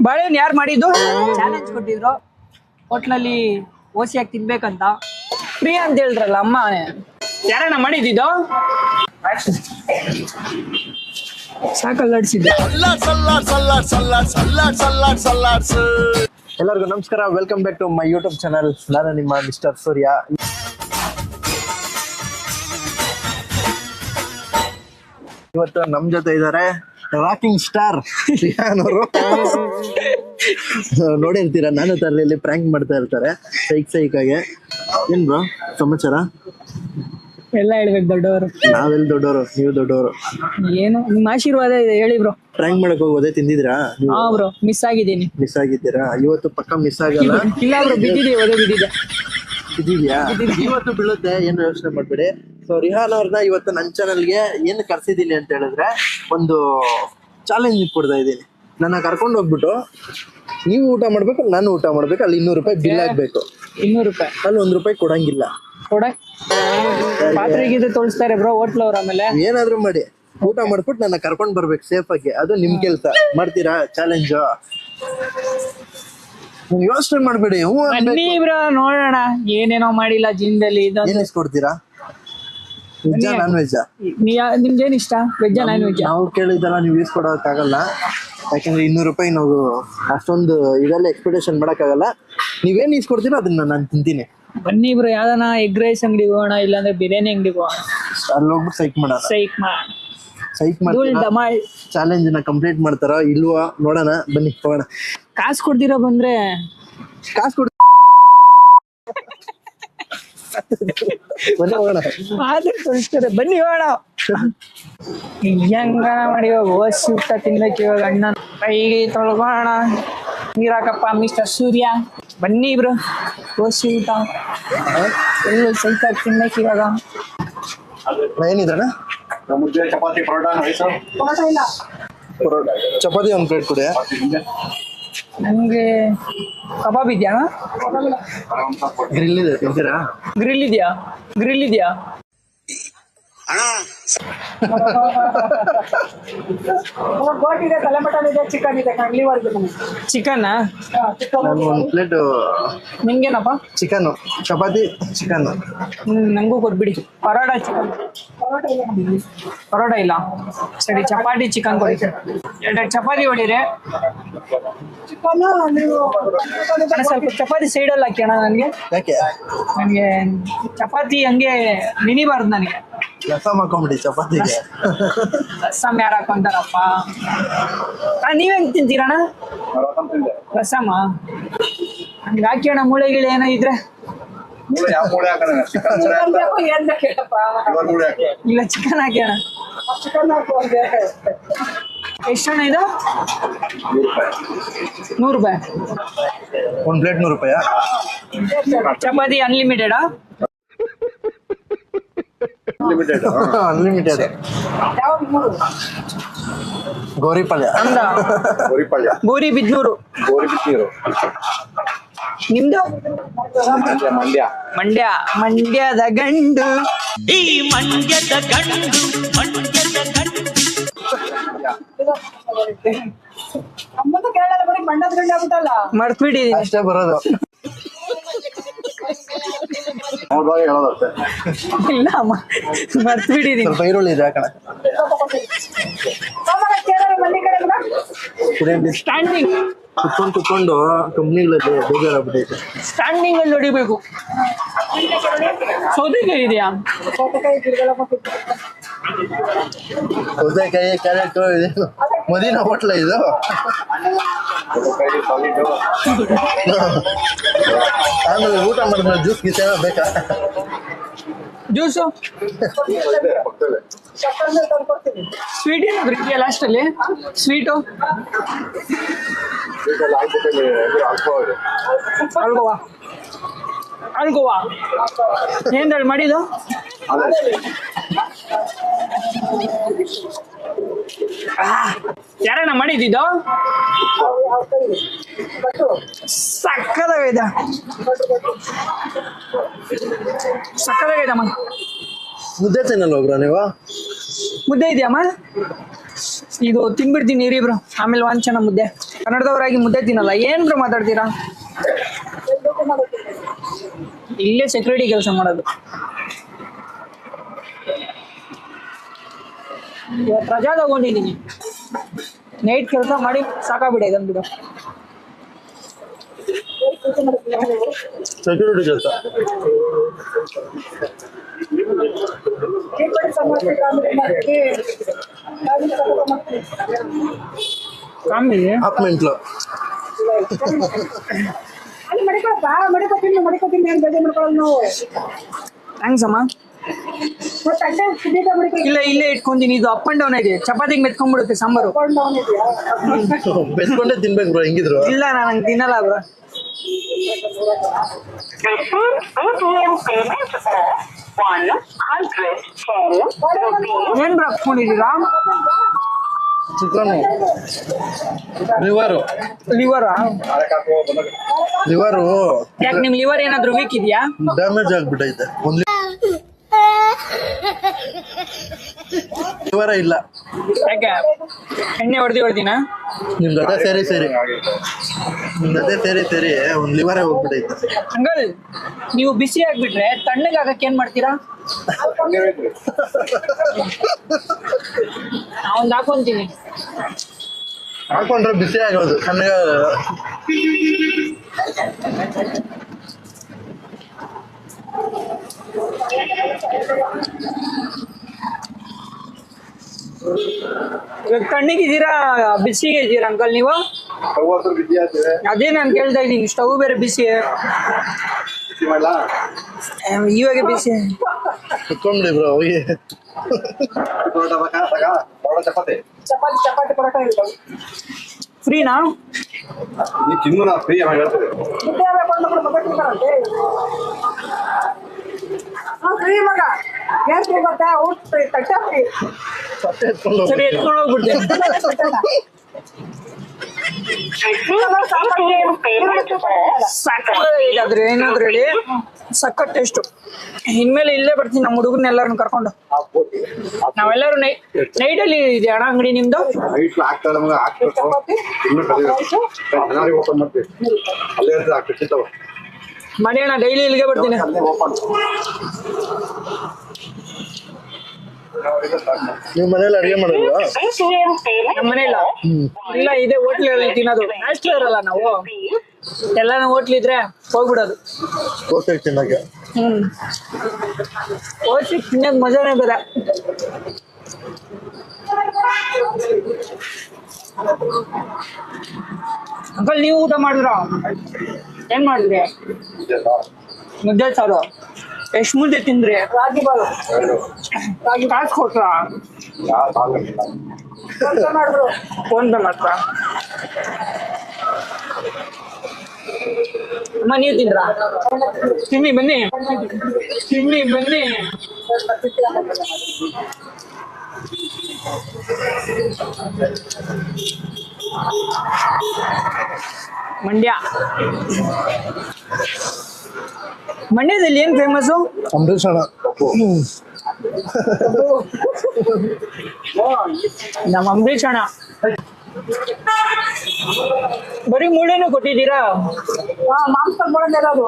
ಬಾಳೆಹಣ್ಣು ಯಾರು ಮಾಡಿದ್ದು? ಚಾಲೆಂಜ್ ಕೊಟ್ಟಿದ್ರು ಹೋಟ್ಲಲ್ಲಿ ಓಸಿಯಾಗಿ ತಿನ್ಬೇಕಂತ. ಫ್ರೀ ಅಂತ ಹೇಳಿದ್ರಲ್ಲ ಅಮ್ಮ, ಯಾರಣ್ಣ ಮಾಡಿದ್ದು? ಸಾಕಲ್ಲಾಡ್ಸಿದ್ದೆ. ಎಲ್ಲರಿಗೂ ನಮಸ್ಕಾರ, welcome back to my YouTube channel. ನಾನು ನಿಮ್ಮ ಮಿಸ್ಟರ್ ಸೂರ್ಯ. ಇವತ್ತು ನಮ್ ಜೊತೆ ಇದ್ದಾರೆ ರಾಕಿಂಗ್ ಸ್ಟಾರ್ ರಿಹಾನ್ ಅವರು. ನೋಡಿರ್ತೀರಾ, ನಾನು ತರಲಿ ಪ್ರ್ಯಾಂಕ್ ಮಾಡ್ತಾ ಇರ್ತಾರೆ ಸೈಕ್ ಆಗಿ. ಏನ್ ಬ್ರೋ ಸಮಾಚಾರ? ಎಲ್ಲ ಹೇಳ್ಬೇಕು ದೊಡ್ಡವರು. ನಾವೆಲ್ಲ ದೊಡ್ಡವರು, ನೀವು ದೊಡ್ಡವರು. ಏನು ನಿಮ್ಮ ಆಶೀರ್ವಾದ ಇದೆ ಹೇಳಿ ಬ್ರೋ. ಪ್ರ್ಯಾಂಕ್ ಮಾಡಕ್ ಹೋಗೋದೇ ತಿಂದಿದ್ರಾ? ಹಾ ಬ್ರೋ, ಮಿಸ್ ಆಗಿದ್ದೀನಿ. ಮಿಸ್ ಆಗಿದ್ದೀರಾ? ಇವತ್ತು ಪಕ್ಕ ಮಿಸ್ ಆಗಲ್ಲ. ಇಲ್ಲ ಬ್ರೋ, ಬಿದ್ದಿದೆ, ಒದೆ ಬಿದ್ದಿದೆ. ಇದೆಯಾ? ಇವತ್ತು ಬೀಳುತ್ತೆ, ಏನು ಯೋಚನೆ ಮಾಡ್ಬೇಡಿ. ಸೊ ರಿಹಾನ್ ಅವ್ರನ್ನ ಇವತ್ತು ನನ್ನ ಚಾನಲ್ಗೆ ಏನು ಕರ್ಸಿದ್ದೀನಿ ಅಂತ ಹೇಳಿದ್ರೆ, ಒಂದು ಚಾಲೆಂಜ್ ಕೊಡ್ತಾ ಇದ್ದೀನಿ. ನನ್ನ ಕರ್ಕೊಂಡು ಹೋಗ್ಬಿಟ್ಟು ನೀವು ಊಟ ಮಾಡ್ಬೇಕು, ನಾನು ಊಟ ಮಾಡ್ಬೇಕು. ಅಲ್ಲಿ 200 ರೂಪಾಯಿ ಬಿಲ್ ಆಗ್ಬೇಕು. 200 ರೂಪಾಯಿ ಅಲ್ಲಿ 1 ರೂಪಾಯಿ ಕೊಡಂಗಿಲ್ಲ. ಪಾತ್ರೆಗಿದ್ರೆ ತೋರಿಸ್ತಾರೆ ಬ್ರೋ ಹೋಟ್ಲ್ ಅವ್ರ. ಆಮೇಲೆ ಏನಾದ್ರು ಮಾಡಿ ಊಟ ಮಾಡ್ಬಿಟ್ಟು ನನ್ನ ಕರ್ಕೊಂಡ್ ಬರ್ಬೇಕು ಸೇಫ್ ಆಗಿ. ಅದು ನಿಮ್ ಕೆಲ್ಸ. ಮಾಡ್ತೀರಾ ಚಾಲೆಂಜ್? ಯೋಚನೆ ಮಾಡ್ಬೇಡಿ. ಬನ್ನಿ ಬ್ರೋ, ನೋಡೋಣ. ಏನೇನೋ ಮಾಡಿಲ್ಲ ಜೀವನದಲ್ಲಿ. ಏನ್ ಇಸ್ಕೊಡ್ತೀರಾ? ವೆಜ್ಜಾ ನಾನ್ ವೆಜ್ಜಾ? ನಿಮ್ಗೇನ್ ಇಷ್ಟ, ವೆಜ್ಜಾ ನಾನ್ ವೆಜ್ಜಾ? ನಾವು ಕೇಳಿದ್ದಲ್ಲ ನೀವು ಈಸ್ಕೊಡೋಕ್ಕಾಗಲ್ಲ. ಯಾಕಂದ್ರೆ 200 ರೂಪಾಯಿ ನಾವು ಅಷ್ಟೊಂದು ಇದೆಲ್ಲ ಎಕ್ಸ್ಪೆಕ್ಟೇಷನ್ ಮಾಡಕ್ಕಾಗಲ್ಲ. ನೀವೇನ್ ಈಸ್ಕೊಡ್ತೀರೋ ಅದನ್ನ ನಾನು ತಿಂತೀನಿ. ಬನ್ನಿ ಬ್ರೋ, ಯಾವ್ದಾನ ಎಗ್ ರೈಸ್ ಅಂಗಡಿಗೆ ಹೋಗೋಣ, ಇಲ್ಲಾಂದ್ರೆ ಬಿರಿಯಾನಿ ಅಂಗಡಿಗೆ ಹೋಗೋಣ. ಅಲ್ಲಿ ಹೋಗ್ಬಿಟ್ಟು ಸೈಕ್ ಮಾಡೋಣ. ಸೈಕ್ ಮಾಡಿ ಚಾಲೆಂಜ್ ನ ಕಂಪ್ಲೀಟ್ ಮಾಡ್ತಾರ ಇಲ್ವಾ ನೋಡೋಣ. ಬನ್ನಿ ಹೋಗೋಣ. ಕಾಸು ಕೊಡ್ತೀರಾ ಬಂದ್ರೆ? ಕಾಸು ಕೊಡ್ ಬನ್ನಿ ಹೋಗೋಣ. ತೋರಿಸ್ತಾರೆ, ಬನ್ನಿ ಹೋಗೋಣ. ಹೆಂಗನ ಮಾಡಿ ಓಸಿ ಊಟ ತಿನ್ಬೇಕು. ಇವಾಗ ಅಣ್ಣ ಕೈಗೆ ತೊಳ್ಗೋಣ. ನೀರಾಕಪ್ಪ ಮಿಸ್ಟರ್ ಸೂರ್ಯ. ಬನ್ನಿ ಬ್ರೋ, ಓಸಿ ಊಟ ಎಲ್ಲೂ ಸೈಕಾಗಿ ತಿನ್ಬೇಕು ಇವಾಗ. ಏನಿದ್ರಣ? ಮುದ್ದೆ, ಚಪಾತಿ, ಪರೋಟ, ರೈಸ್. ಪರೋಟ, ಚಪಾತಿ 1 ಪ್ಲೇಟ್ ಕೊಡಿ. ನನಗೆ ಕಬಾಬ್ ಇದೆಯಾ? ಗ್ರಿಲ್ ಇದೆ, ತಿಂತೀರಾ? ಗ್ರಿಲ್ ಇದೆಯಾ? ಗ್ರಿಲ್ ಇದೆಯಾ? ಚಿಕನ್ ನಾನು 1 ಪ್ಲೇಟ್. ನಿಂಗೇನಪ್ಪ? Chicken, chapati chicken. ನಂಗೂ ಕೊಟ್ಬಿಡಿ. ಪರೋಟ ಚಿಕನ್. ಪರೋಟ ಇಲ್ಲ, ಸರಿ ಚಪಾತಿ ಚಿಕನ್ ಕೊಡಿ. 2 ಚಪಾತಿ ಹೊಡಿರಿ. ಸ್ವಲ್ಪ ಚಪಾತಿ ಸೈಡಲ್ಲಿ ಹಾಕಿ ಅಣ್ಣ. ಯಾಕೆ? ನನಗೆ ಚಪಾತಿ ಹಂಗೆ ನೆನಿಬಾರ್ದು. ನನಗೆ ರಸಮ್ ಹಾಕೊಂಬಿಡಿ ಚಪಾತಿಗೆ. ರಸಮ್ ಯಾರು ಹಾಕೊಂತಾರಪ್ಪ? ನೀವ್ ಹೆಂಗ್ ತಿಂತೀರಣ್ಣ ರಸಮ? ಹಂಗೆ ಹಾಕಿ ಅಣ್ಣ. ಮೂಳೆ ಗಿಳೆ ಏನೋ ಇದ್ರೆ ಇಲ್ಲ, ಚಿಕನ್ ಹಾಕಿ ಅಣ್ಣ. ಎಷ್ಟಣ್ಣ ಇದು? 100 ರೂಪಾಯಿ. 1 ಪ್ಲೇಟ್ 100 ರೂಪಾಯಿ. ಚಪಾತಿ ಅನ್ಲಿಮಿಟೆಡಾ? ಅನ್ಲಿಮಿಟೆಡ್. ಗೋರಿ ಪಲ್ಯ. ಗೋರಿ ಬಿದ್ನೂರು. ನಿಮ್ದು? ಮಂಡ್ಯದ ಗಂಡು. ಈ ಮಂಡ್ಯದ ಗಂಡು, ಮಂಡ್ಯದ ಗಂಡು. ಮರ್ತ್ಬಿಟ್ಟಿದೀನಿ. ಅಷ್ಟೇ ಬರೋದು. ಇಲ್ಲ, ಮರ್ತ್ಬಿಟ್ಟಿದೀನಿ. ಸ್ವಲ್ಪ ಈರುಳ್ಳಿ ಇದೆ ಹಾಕೋಣ. ಸ್ಟ್ಯಾಂಡಿಂಗ್ ಕುತ್ಕೊಂಡು ಕಂಪ್ನಿಗಳಲ್ಲಿ ಬೇಜಾರಾಗ್ಬಿಟ್ಟೈತೆ. ಸ್ಟ್ಯಾಂಡಿಂಗ್ ಅಲ್ಲಿ ಹೊಡಿಬೇಕು. ಸೌತೆಕಾಯಿ ಇದೆಯಾ? ಸೌತೆಕಾಯಿ, ಕ್ಯಾರೆಟ್. ಇದೇನು ಮದಿನ ಹೋಟ್ಲ ಇದು? ಆಮೇಲೆ ಊಟ ಮಾಡಿದ್ಮೇಲೆ ಜ್ಯೂಸ್ ಗೀಸ್ ಏನೋ ಬೇಕಾ? ಜ್ಯೂಸು, ಸ್ವೀಟ್ ಏನಾದ್ರು ಇದೆಯಾ ಲಾಸ್ಟಲ್ಲಿ? ಸ್ವೀಟು ಅಲ್ಗೋವಾ ಏನ್ರಲ್ಲಿ ಮಾಡಿದ್ದು? ಯಾರಣ್ಣ ಮಾಡಿದ್ದು? ಸಕ್ಕದಾಗಿದೆ, ಸಕ್ಕದಾಗಿದೆಮ್ಮ. ಮುದ್ದೆ ತಿನ್ನಲ್ಲ ಹೋಗ್ರ ನೀವು? ಮುದ್ದೆ ಇದೆಯಮ್ಮ? ಇದು ತಿನ್ಬಿಡ್ತೀನಿ ಇರಿ ಬ್ರೋ, ಆಮೇಲೆ ವಾಂಚನ ಮುದ್ದೆ. ಕನ್ನಡದವರಾಗಿ ಮುದ್ದೆ ತಿನ್ನಲ್ಲ ಏನ್ ಬ್ರೋ ಮಾತಾಡ್ತೀರಾ? ಇಲ್ಲೇ ಸೆಕ್ಯೂರಿಟಿ ಕೆಲಸ ಮಾಡೋದು. ಇವತ್ತು ರಜಾ ತಗೊಂಡಿದ್ದೀನಿ. ನೈಟ್ ಕೆಲಸ ಮಾಡಿ ಸಾಕಾಗ್ಬಿಡ ಇದೊಂದು. ಸೆಕ್ಯೂರಿಟಿ ಕೆಲಸ. ಹಾಫ್ಮೆಂಟ್ಲು ಥ್ಯಾಂಕ್ಸ್ ಅಮ್ಮ. ಇಲ್ಲ ಇಲ್ಲೇ ಇಟ್ಕೊಂತೀನಿ. ಇದು ಅಪ್ ಅಂಡ್ ಡೌನ್ ಇದೆ. ಚಪಾತಿಗೆ ಮೆತ್ಕೊಂಡ್ಬಿಡುತ್ತೆ ಸಾಂಬಾರು. ಬೆಸ್ಕೊಂಡೇ ತಿನ್ಬೇಕು ಬ್ರೋ ಹೆಂಗಿದ್ರು. ಇಲ್ಲ ನಾನು ತಿನ್ನಲ್ಲ ಬ್ರೋ. ಏನ್ ಬ್ರೋ ಹಾಕ್ಕೊಂಡಿದ್ದೀರಾ? Chicken liver. ಯಾಕೆ ನಿಮ್ ಲಿವರ್ ಏನಾದ್ರು ವೀಕ್ ಇದೆಯಾ? ಡ್ಯಾಮೇಜ್ ಆಗ್ಬಿಟ್ಟೈತೆ. ಒಂದು ಲಿವರ ಇಲ್ಲ. ಯಾಕೆ ಎಣ್ಣೆ ಹೊಡೆದಿನ? ನಿಮ್ ಜೊತೆ ಸೇರಿ ಒಂದ್ ಲಿವರೇ ಹೋಗ್ಬಿಟ್ಟೈತೆ. ಅಂಕಲ್ ನೀವು ಬಿಸಿ ಆಗ್ಬಿಟ್ರೆ ತಣ್ಣಗಾಗಕ್ಕೆ ಏನ್ ಮಾಡ್ತೀರಾ? ನಾವೊಂದು ಹಾಕೊಂತೀನಿ. ಹಾಕೊಂಡ್ರೆ ಬಿಸಿ ಆಗೋದು ತಣ್ಣಗ. ಇವಾಗ ತಣ್ಣಗಿದ್ದೀರಾ ಬಿಸಿಗೆ ಇದ್ದೀರಾ ಅಂಕಲ್ ನೀವು? ಅದೇ ನಾನು ಕೇಳ್ತಾ ಇದ್ದೀನಿ. ಸ್ಟವ್ ಬೇರೆ ಬಿಸಿ, ಇವಾಗ ಬಿಸಿ. ಕುತ್ಕೊಂಡ್ಬಿಡಿ ಬ್ರೋ ಹೋಗಿ. ಚಪಾತಿ ಪರೋಟ ಫ್ರೀನಾ? ಸರಿ ಎತ್ಕೊಂಡು ಹೋಗ್ಬಿಡ್ತೀನಿ. ಸಕ್ಕತ್ತಾದ್ರೆ ಏನಾದ್ರು ಹೇಳಿ, ಸಖತ್ ಟೇಸ್ಟು. ಇನ್ಮೇಲೆ ಇಲ್ಲೇ ಬರ್ತೀನಿ ನಮ್ಮ ಹುಡುಗರ್ನೆಲ್ಲರನ್ನು ಕರ್ಕೊಂಡು. ನಾವೆಲ್ಲರೂ ನೈಟಲ್ಲಿ ಇದೆ ಅಣ್ಣ ಅಂಗಡಿ ನಿಮ್ದು? ಮನೆ ಅಣ್ಣ ಡೈಲಿ ಇಲ್ಲಿಗೆ ಬರ್ತೀನಿ. ನೀವು ಮನೇಲಿ ಅಡಿಗೆ ಮಾಡೋದು? ನಮ್ಮ ಮನೆಯಲ್ಲ ಇಲ್ಲ, ಇದೆ ಹೋಟ್ಲಲ್ಲಿ ತಿನ್ನೋದು. ಬ್ಯಾಚುಲರ್ ಅಲ್ಲ ನಾವು, ಎಲ್ಲಾನು ಹೋಟ್ಲಿದ್ರೆ ಹೋಗ್ಬಿಡೋದು. ಹೋಗ್ತೇವೆ ತಿನ್ನಕ್ಕೆ. ಹೋಟ್ಲಿಗೆ ತಿನ್ನೋದು ಮಜಾನೇ ಬೇರೆ. ಅಂಕಲ್ ನೀವು ಊಟ ಮಾಡಿದ್ರ? ಏನ್ ಮಾಡಿದ್ರಿ? ಮುದ್ದೆ ಸಾರು. ಎಷ್ಟು ಮುದ್ದೆ ತಿಂದ್ರಿ? ರಾಗಿ ಬಾಳು. ಕಾಸು ಕೊಟ್ರ? ಫೋನ್ ಪೇ ಮಾಡ್ರ? ಅಮ್ಮ ನೀವು ತಿಂದ್ರ? ತಿನ್ನಿ ಬನ್ನಿ. ಮಂಡ್ಯದಲ್ಲಿ ಏನ್ ಫೇಮಸ್? ಅಂಬರೀಷ್ ಅಣ್ಣ. ನಮ್ಮ ಅಂಬರೀಷ್ ಅಣ್ಣ. ಬರೀ ಮುಳ್ಳೆನೂ ಕೊಟ್ಟಿದ್ದೀರಾ? ಮಾಂಸ ಮುಳ್ಳಿರೋದು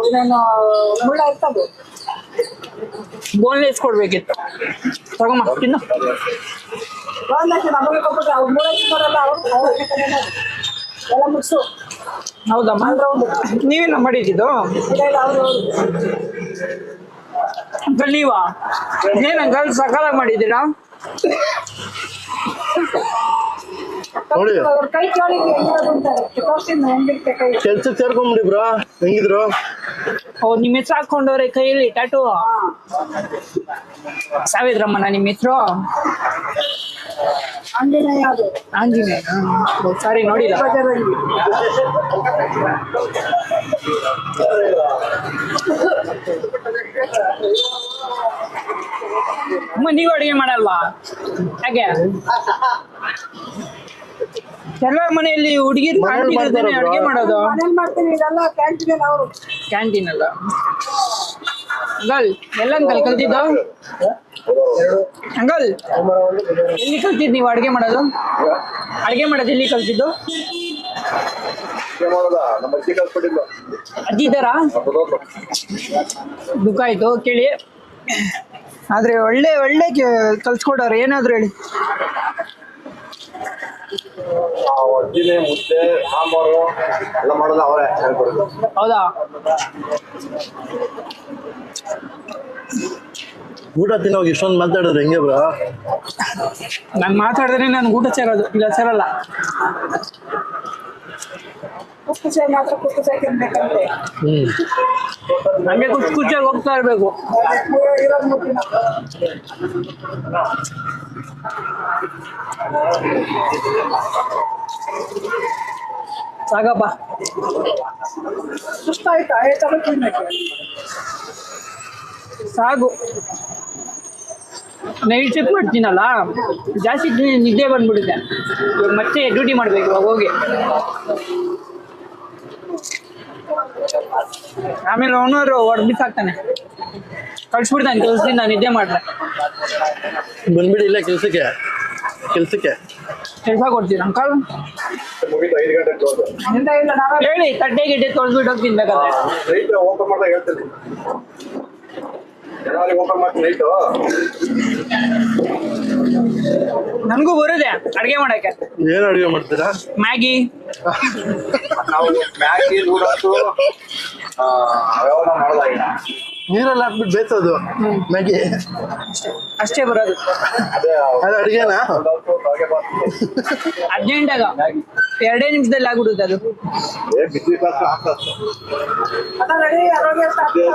ಮುಳ್ಳ ಇರ್ತದೆ. ಬೋನ್ಲೆಸ್ ಕೊಡ್ಬೇಕಿತ್ತು. ತಗೊಮ್ಮ ತಿನ್ನು. ಹೌದಮ್ಮ, ನೀವೇನ ಮಾಡಿದ್ದು? ಅಂಕಲ್ ನೀವಾ? ಏನ್ ಅಂಕಲ್ ಸಕಾಲಾಗಿ ಮಾಡಿದ್ದೀರಾ? ನೋಡಿ ಕೆಲ್ಸಕ್ಕೆ ಸೇರ್ಕೊಂಬಿಡಿ ಬ್ರೋ. ಹೆಂಗಿದ್ರು? ನಿಮ್ಮ ಹೆಸರು ಹಾಕೊಂಡವ್ರೆ ಕೈಯಲ್ಲಿ ಟ್ಯಾಟೂ. ಸಾವಿತ್ರಮ್ಮನ ನಿಮ್ಮ ಹೆಸರು? ಆಂಜನೇಯ. ಸಾರಿ ನೋಡಿಲ್ಲ. ಅಮ್ಮ ನೀವು ಅಡುಗೆ ಮಾಡಲ್ವಾ? ಹಾಗೆ ಎಲ್ಲರ ಮನೆಯಲ್ಲಿ ಹುಡುಗಿರು ಅಡುಗೆ ಮಾಡೋದು. ಕ್ಯಾಂಟೀನ್ ಅಲ್ಲ. ಅಂಕಲ್ ಎಲ್ಲ ಅಂಕಲ್ ಕಲ್ತಿದ್ದು ಅಂಕಲ್ ಎಲ್ಲಿ ಕಲ್ತಿದ್ದು ನೀವು ಅಡುಗೆ ಮಾಡೋದು ಎಲ್ಲಿ ಕಲ್ತಿದ್ದು ನಮ್ಮ ಅಜ್ಜಿ ಕಲ್ಸ್ಬಿಟ್ಟಿದ್ದು. ಅಜ್ಜಿ ಇದ್ದಾರಾ ದುಃಖ ಆಯ್ತು ಕೇಳಿ ಆದ್ರೆ ಒಳ್ಳೆ ಒಳ್ಳೆ ಕಲ್ಸ್ಕೊಡೋರು ಏನಾದ್ರು ಹೇಳಿ ಅಜ್ಜಿನೇ ಮುದ್ದೆ ಸಾಂಬಾರು ಎಲ್ಲ ಮಾಡೋದು ಅವರೇ ಹೇಳ್ಕೊಡೋದು. ಹೌದಾ ಊಟ ತಿನ್ನೋವಾಗ ಇಷ್ಟೊಂದು ಮಾತಾಡಿದ್ರೆ ಹೆಂಗೆ ಬ್ರೋ? ನಾನು ಮಾತಾಡಿದ್ರೆ ನನ್ಗೆ ಊಟ ಸೇರೋದು ಇಲ್ಲ ಸೇರಲ್ಲ ಹಂಗೆ ಕುಚ್ಚಾಗಿ ಹೋಗ್ತಾ ಇರ್ಬೇಕು ಸಾಕಪ್ಪ ಸಾಕು ನೈಟ್ ಶಿಫ್ಟ್ ಮಾಡ್ತೀನಲ್ಲ ಜಾಸ್ತಿ ನಿದ್ದೆ ಬಂದ್ಬಿಡುತ್ತೆ ಇವಾಗ ಮತ್ತೆ ಡ್ಯೂಟಿ ಮಾಡ್ಬೇಕು ಇವಾಗ ಹೋಗಿ ಆಮೇಲೆ ಓನರು ಹೊಡೆದು ಬಿಸಾಕ್ತಾನೆ ಕಳ್ಸ್ಬಿಡ್ತಾನೆ ಕೆಲಸದಿಂದ ನಿದ್ದೆ ಮಾಡ್ರೆ ಬಂದ್ಬಿಡಿ ಇಲ್ಲ ಕೆಲ್ಸಕ್ಕೆ ಕೆಲಸ ಕೊಡ್ತೀನಿ ಅಂಕಲ್ ಮುಗಿತು 5 ಗಂಟೆ ಕ್ಲೋಸ್. ಹೇಳಿ ತಟ್ಟೆ ಗಿಟ್ಟೆ ತೊಳ್ದ್ಬಿಟ್ಟು ಹೋಗ್ತೀನಿ ಬೇಕಾದ್ರೆ ನೈಟ್ ಓಪನ್ ಮಾಡ್ದಾಗ ಹೇಳ್ತೀನಿ. ಜನವರಿ ಓಪನ್ ಮಾಡ್ತೀನಿ ನೈಟು. ನನಗೂ ಬರುತ್ತೆ ಅಡುಗೆ ಮಾಡಕ್ಕೆ ಏನು ಅಡುಗೆ ಮಾಡ್ತೀರಾ? ಮ್ಯಾಗಿ ನಾವು ಮ್ಯಾಗಿ ನೂಡಲ್ಸು ಅವೆಲ್ಲ ಮಾಡೋದಾಗಿಲ್ಲ. ನೀರಲ್ಲಿ ಹಾಕ್ಬಿಟ್ಟು ಬೇಯಿಸೋದು ಮ್ಯಾಗಿ ಅಷ್ಟೇ ಬರೋದು ಅದೇ ಅದು ಅಡುಗೆನಾ? ನೂಡಲ್ಸು ಕಾಗೆಬಾತು. ಅರ್ಜೆಂಟಾಗ 2 ನಿಮಿಷದಲ್ಲಿ ಆಗ್ಬಿಡುತ್ತೆ ಅದು ಬಿಸಿ ಪಾತ್ರ ಹಾಕೋದು.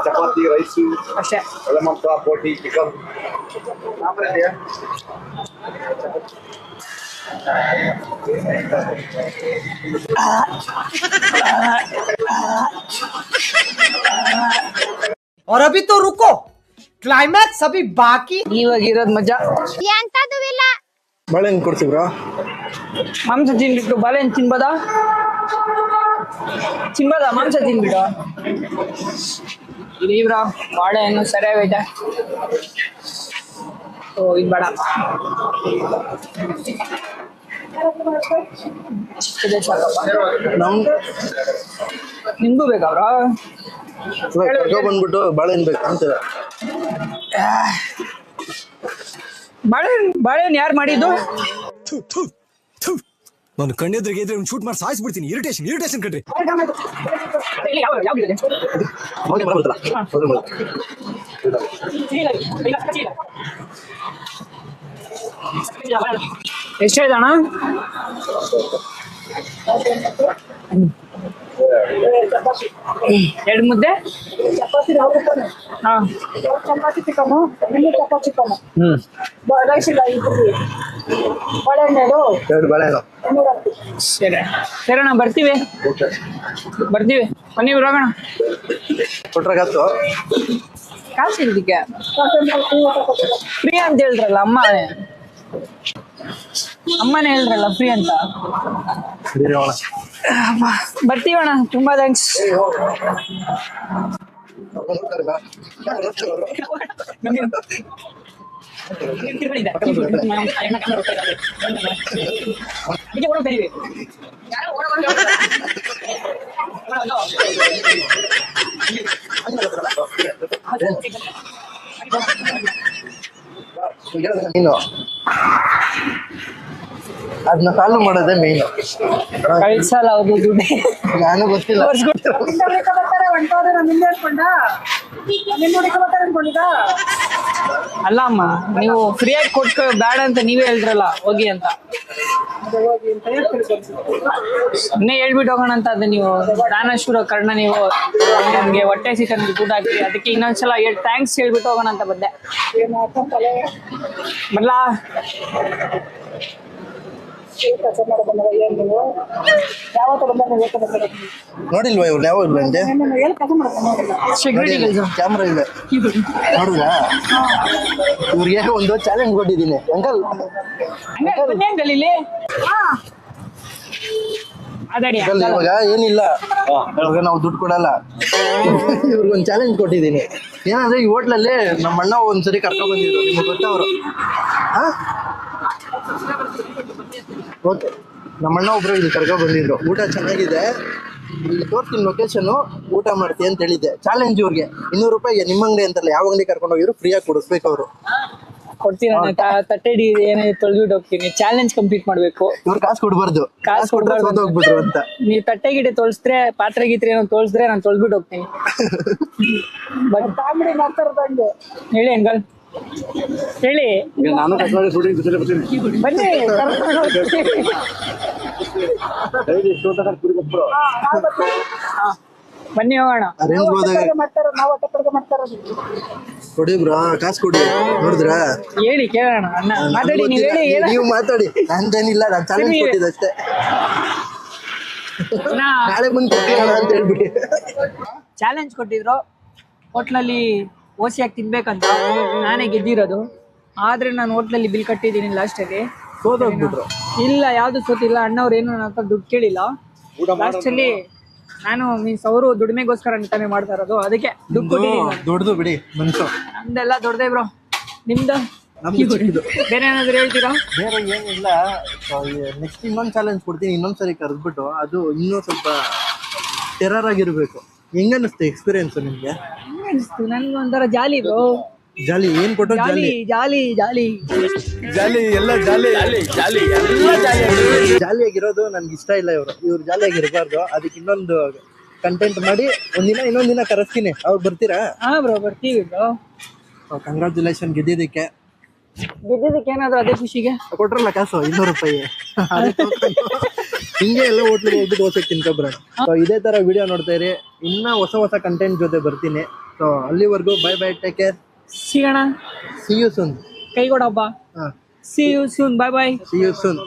ಚಪಾತಿ ರೈಸು ಅಷ್ಟೇ ಎಲ್ಲ ಮಾಡ್ತಾ ಬೋಟಿ ಚಿಕನ್ और अभी तो रुको क्लाइमैक्स अभी बाकी ಇವಾಗ ಇರೋದು ಮಜಾ ಎಂತದು ಇಲ್ಲ ಬಾಳೆಹಣ್ಣು ಕೊಡ್ತೀವಿ ಬ್ರೋ? ಮಾಂಸ ತಿನ್ಬಿಟ್ಟು ಬಾಳೆಹಣ್ಣು ತಿನ್ಬೋದಾ ಮಾಂಸ ತಿನ್ಬಿಟ್ಟು ಇಲ್ಲಿ ಬ್ರೋ ಬಾಳೆಹಣ್ಣು ಸರಿಯಾಗೈತೆ ಓ ಇದು ಬೇಡ ಇದೆ ಸಾಕಪ್ಪ ನಮ್ ನಿಮ್ಗೂ ಬೇಕಾ ಬ್ರೋ ಕರ್ಕೊ ಬಂದ್ಬಿಟ್ಟು ಬಾಳೆಹಣ್ಣು ಬೇಕು ಅಂತೀರ? ಬಾಳೆಹಣ್ಣು ಯಾರು ಮಾಡಿದ್ದು ನಾನು ಕಣ್ಣೆದ್ರಿಗೆ ಇದ್ರೆ ಒಂದು ಶೂಟ್ ಮಾಡಿ ಸಾಯಿಸ್ಬಿಡ್ತೀನಿ. ಇರಿಟೇಷನ್ ಕಣ್ರಿ. ಹೋಗಿ ಬರ್ತಲ್ಲ ಎಷ್ಟು ಹೇಳ್ದಣ್ಣ? ಎರಡು ಮುದ್ದೆ ಹಾ ಚಪಾತಿ ಚಿಕನು ಚಪಾತಿ ಚಿಕನು ರೈಸ್ ಇಲ್ಲ ಬಾಳೆಹಣ್ಣು 2 ಬಾಳೆಹಣ್ಣು. ಸರಿ ಅಣ್ಣ ಬರ್ತೀವಿ ಬನ್ನಿ ಹೋಗೋಣ ಕೊಟ್ರೆ ಕಾಸು ಕಾಸು ಇದಕ್ಕೆ ಫ್ರೀ ಅಂತ ಹೇಳ್ರಲ್ಲ ಅಮ್ಮನೇ ಹೇಳ್ರಲ್ಲ ಫ್ರೀ ಅಂತ ಬರ್ತೀವಣ್ಣ ತುಂಬಾ ಥ್ಯಾಂಕ್ಸ್ ನೀನು ಅದನ್ನ ಸಾಲ್ವ್ ಮಾಡೋದೇ ಮೇಯ್ನು. ಕಳ್ಸಲ್ಲ ಅವ್ರು ದುಡ್ಡು ನಾನು ಗೊತ್ತಿಲ್ಲ. ಅಲ್ಲ ಅಮ್ಮ ನೀವು ಫ್ರೀಯಾಗಿ ಕೊಟ್ಕೊ ಬೇಡ ಅಂತ ನೀವೇ ಹೇಳಿದ್ರಲ್ಲ ಹೋಗಿ ಅಂತ ಇನ್ನೇ ಹೇಳ್ಬಿಟ್ಟು ಹೋಗೋಣ ಅಂತ ಅದು ನೀವು ದಾನಶೂರ ಕರ್ಣ ನೀವು ನಮ್ಗೆ ಹೊಟ್ಟೆ ಸಿಕ್ಕ ದುಡ್ಡು ಹಾಕಿ ಅದಕ್ಕೆ ಇನ್ನೊಂದ್ಸಲ ಥ್ಯಾಂಕ್ಸ್ ಹೇಳ್ಬಿಟ್ಟು ಹೋಗೋಣ ಅಂತ ಬಂದೆ ಬರ್ಲಾ ನೋಡಿಲ್ವಾ ಇವ್ರು ಯಾವ ಇಲ್ಲ ಅಂತೆ ಸೆಕ್ಯೂರಿಟಿ ಕೆಲಸ ಕ್ಯಾಮ್ರಾ ಇದೆ ನೋಡಿದ್ರಾ? ಇವ್ರಿಗೆ ಒಂದು ಚಾಲೆಂಜ್ ಕೊಟ್ಟಿದ್ದೀನಿ ಅಂಕಲ್. ಅಂಕಲ್ ಇಲ್ಲಿ ಅದಡಿ ಇದ್ರಲ್ಲಿ ಇವಾಗ ಏನಿಲ್ಲ, ಇವಾಗ ನಾವು ದುಡ್ಡು ಕೊಡಲ್ಲ. ಇವ್ರಿಗೊಂದು ಚಾಲೆಂಜ್ ಕೊಟ್ಟಿದ್ದೀನಿ. ಏನಂದ್ರೆ ಈ ಹೋಟ್ಲಲ್ಲಿ ನಮ್ಮ ಅಣ್ಣ ಒಂದ್ಸರಿ ಕರ್ಕೊಂಡ್ ಬಂದಿದ್ರು, ನಿಮ್ಗೆ ಗೊತ್ತವ್ರು. ಓಕೆ, ನಮ್ಮ ಅಣ್ಣ ಒಬ್ರು ಇಲ್ಲಿ ಕರ್ಕೊಂಡ್ ಬಂದಿದ್ರು. ಊಟ ಚೆನ್ನಾಗಿದೆ, ಇಲ್ಲಿ ತೋರ್ತೀನಿ ಲೊಕೇಶನ್, ಊಟ ಮಾಡ್ತೀನಿ ಅಂತ ಹೇಳಿದ್ದೆ. ಚಾಲೆಂಜ್ ಇವ್ರಿಗೆ 200 ರೂಪಾಯಿಗೆ. ನಿಮ್ಮ ಅಂಗಡಿ ಅಂತಲ್ಲ, ಯಾವ ಅಂಗಡಿ ಕರ್ಕೊಂಡು ಹೋಗಿದ್ರು ಫ್ರೀಯಾಗಿ ಕೊಡಿಸ್ಬೇಕು ಅವರು. ಕೊಡ್ತೀನಿ, ತಟ್ಟೆಡಿ ಏನೇ ತೊಳ್ಬಿಟ್ಟು ಹೋಗ್ತೀನಿ. ಚಾಲೆಂಜ್ ಕಂಪ್ಲೀಟ್ ಮಾಡ್ಬೇಕು. ಇವ್ರು ಕಾಸು ಕೊಡ್ಬಾರ್ದು, ಕಾಸು ಕೊಟ್ರೆ ಹೋಗ್ಬಿಟ್ರು ಅಂತ. ನೀವು ತಟ್ಟೆ ಗಿಡೆ ತೊಳ್ಸಿದ್ರೆ, ಪಾತ್ರೆ ಗೀತ್ರೆ ಏನೋ ತೊಳ್ಸಿದ್ರೆ ನಾನು ತೊಳ್ಬಿಟ್ಟು ಹೋಗ್ತೀನಿ. ಬಟ್ ಕಾಮಿಡಿ ಮಾಡ್ತಾರದಂಗೆ. ಹೇಳಿ ಅಂಕಲ್, ಹೇಳಿ. ನಾನು ಕರ್ಕೊಂಡು ಶೂಟಿಂಗ್ ಜೊತೆ ಬರ್ತೀನಿ. ಬನ್ನಿ, ಕರ್ಕೊಂಡು ಹೋಗ್ತೀನಿ. ಡೈಲಿ ಎಷ್ಟು ಊಟ ಕುಡಿಗೊಬ್ಬರು ಹಾ, ಬನ್ನಿ ಹೋಗೋಣ. ಅರೇಂಜ್ ಹೋದಾಗ ಮಾಡ್ತಾರ, ನಾವು ಒಟ್ಟೆ ಮಾಡ್ತಾರದು. ಕೊಡಿ ಬ್ರೋ, ಕಾಸು ಕೊಡಿ. ನೋಡಿದ್ರ ಹೇಳಿ ಕೇಳೋಣ. ಅಣ್ಣ ಮಾತಾಡಿ, ನೀವು ಹೇಳಿ. ನೀವು ಮಾತಾಡಿ, ನಂದೇನಿಲ್ಲ, ನಾನು ಚಾಲೆಂಜ್ ಕೊಟ್ಟಿದ್ದೆ ಅಷ್ಟೇ. ನಾಳೆ ಮುಂದೆ ಕೊಟ್ಟಿರೋಣ ಅಂತ ಹೇಳ್ಬಿಡಿ. ಚಾಲೆಂಜ್ ಕೊಟ್ಟಿದ್ರು ಹೋಟ್ಲಲ್ಲಿ ಓಸಿಯಾಗಿ ತಿನ್ಬೇಕಂತ. ನಾನೇ ಗೆದ್ದಿರೋದು, ಆದ್ರೆ ನಾನು ಹೋಟ್ಲಲ್ಲಿ ಬಿಲ್ ಕಟ್ಟಿದ್ದೀನಿ ಲಾಸ್ಟಲ್ಲಿ. ಸೋತೋಗ್ಬಿಟ್ರು. ಇಲ್ಲ, ಯಾವ್ದು ಸೋತಿಲ್ಲ. ಅಣ್ಣವ್ರು ಏನು ನನ್ನ ಹತ್ರ ದುಡ್ಡು ಕೇಳಿಲ್ಲ. ಲಾಸ್ಟಲ್ಲಿ ನಾನು ಮೀನ್ಸ್ ಅವರು ದುಡಿಮೆಗೋಸ್ಕರ ಅಂತಾನೆ ಮಾಡ್ತಾ ಇರೋದು, ಅದಕ್ಕೆ ದುಡ್ಡು ಕೊಟ್ಟಿದ್ದೀನಿ. ದೊಡ್ಡದು ಬಿಡಿ ಮನ್ಸು. ನಮ್ದೆಲ್ಲ ದೊಡ್ಡದೇ ಬ್ರೋ. ನಿಮ್ದು ನಮ್ದು ಚಿಕ್ಕದು. ಬೇರೆ ಏನಾದ್ರು ಹೇಳ್ತೀರಾ? ಬೇರೆ ಏನಿಲ್ಲ. ನೆಕ್ಸ್ಟ್ ಇನ್ನೊಂದು ಚಾಲೆಂಜ್ ಕೊಡ್ತೀನಿ, ಇನ್ನೊಂದ್ಸರಿ ಕರೆದ್ಬಿಟ್ಟು. ಅದು ಇನ್ನೂ ಸ್ವಲ್ಪ ಟೆರರ್ ಆಗಿರ್ಬೇಕು. ಹೆಂಗನ್ನಿಸ್ತು ಎಕ್ಸ್ಪೀರಿಯನ್ಸ್ ನಿಮ್ಗೆ? ನನ್ಗೆ ಒಂಥರ ಜಾಲಿ ಬ್ರೋ. ಜಾಲಿ ಏನ್ ಕೊಟ್ಟರು? ಜಾಲಿ ಜಾಲಿ ಜಾಲಿ ಜಾಲಿ ಎಲ್ಲ ಜಾಲಿ ಜಾಲಿಯಾಗಿರೋದು ನನ್ಗೆ ಇಷ್ಟ ಇಲ್ಲ. ಇವ್ರು ಜಾಲಿಯಾಗಿರ್ಬಾರ್ದು. ಅದಕ್ಕೆ ಇನ್ನೊಂದು ಕಂಟೆಂಟ್ ಮಾಡಿ ಇನ್ನೊಂದ್ ದಿನ ಕರೆಸ್ತೀನಿ. ಅವಾಗ ಬರ್ತೀರಾ? ಹಾ ಬ್ರೋ, ಬರ್ತೀವಿ ಬ್ರೋ. ಕಂಗ್ರಾಚುಲೇಷನ್ ಗೆದ್ದಿದ್ದಕ್ಕೆ. ಗೆದ್ದಿದ್ದಕ್ಕೆ ಏನಾದ್ರು ಅದೇ ಖುಷಿಗೆ ಕೊಟ್ರಲ್ಲ ಕಾಸು 200 ರೂಪಾಯಿ. ಹಿಂಗೆ ಎಲ್ಲ ಹೋಟ್ಲಿಗೆ ಹೋಗ್ಬಿಟ್ಟು ಓಸಕ್ಕೆ ತಿನ್ಕೊಬ್ರ. ಸೊ ಇದೇ ತರ ವಿಡಿಯೋ ನೋಡ್ತಾ ಇರಿ. ಇನ್ನ ಹೊಸ ಕಂಟೆಂಟ್ ಜೊತೆ ಬರ್ತೀನಿ. ಸೊ ಅಲ್ಲಿವರೆಗೂ ಬೈ ಬೈ, ಟೇಕ್ ಕೇರ್, ಸಿಗೋಣ. See you soon. ಕೈ ಕೊಡಪ್ಪ. See you soon, bye bye. See you soon.